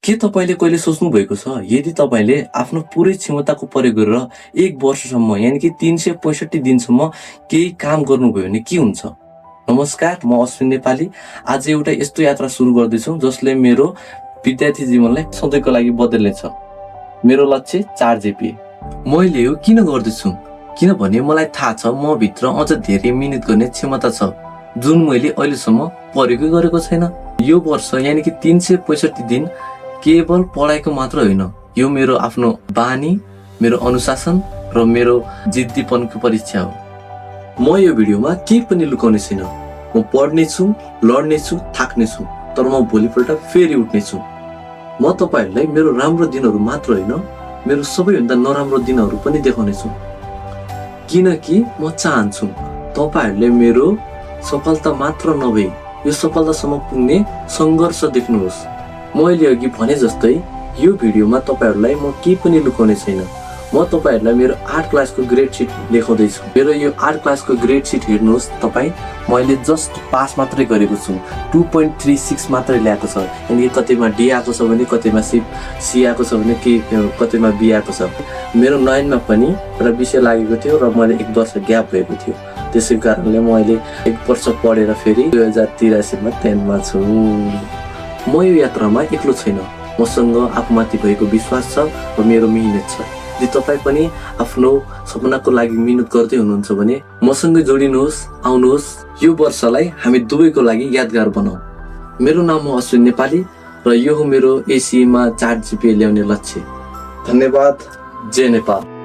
के तपाईले कहिले सोच्नु भएको छ यदि तपाईले आफ्नो पुरै क्षमताको प्रयोग गरेर 1 वर्षसम्म यानी कि 365 दिनसम्म केही काम गर्नुभयो भने के हुन्छ? नमस्कार, म अश्विन नेपाली। आज एउटा यस्तो यात्रा सुरु गर्दैछु जसले मेरो विद्यार्थी जीवनलाई सधैँको लागि बदल्नेछ। मेरो लक्ष्य 4 GPA। मैले यो किन गर्दैछु? किनभने मलाई थाहा छ म भित्र अझ धेरै मिहिनेत गर्ने क्षमता छ जुन मैले अहिलेसम्म प्रयोगै गरेको छैन। यो वर्ष यानी कि 365 दिन केवल पढाइको मात्र होइन, यो मेरो आफ्नो बानी, मेरो अनुशासन र मेरो जिद्दीपनको परीक्षा हो। म यो भिडियोमा केही पनि लुकाउने छैन। म पढ्नेछु, लड्नेछु, थाक्नेछु, तर म भोलिपल्ट फेरि उठ्नेछु। म तपाईहरुलाई मेरो राम्रो दिनहरू मात्र होइन, मेरो सबैभन्दा नराम्रो दिनहरू पनि देखाउनेछु। किनकि म चाहन्छु तपाईहरुले मेरो सफलता मात्र नभई यो सफलतासम्म पुग्ने संघर्ष देख्नुहोस्। मैले अघि भने जस्तै यो भिडियोमा तपाईहरुलाई म केही पनि लुकाउने छैन। म तपाईहरुलाई मेरो 8 क्लासको ग्रेड सिट देखाउँदै छु। मेरो यो 8 क्लासको ग्रेड सिट हेर्नुहोस् तपाई। मैले जस्ट पास मात्रै गरेको छु, 2.36 मात्रै ल्याएको छ। अनि कतैमा डी आएको छ भने कतैमा सी आएको छ भने कतैमा बी आएको छ। मेरो 9 मा पनि एउटा विषय लागेको थियो र मैले 1 वर्ष ग्याप भएको थियो। त्यसै कारणले म अहिले 1 वर्ष पढेर फेरि 2083 मा 10 मा छु। म यो यात्रामा एक्लो छैन। मसँग आफूमाथि भएको विश्वास छ र मेरो मिहिनेत छ। यदि तपाई पनि आफ्नो सपनाको लागि मिहिनेत गर्दै हुनुहुन्छ भने मसँगै जोडिनुहोस्, आउनुहोस्। यो वर्षलाई हामी दुवैको लागि यादगार बनाऊ। मेरो नाम हो अश्विन नेपाली र यो हो मेरो एसीमा 4 GPA ल्याउने लक्ष्य। धन्यवाद। जय नेपाल।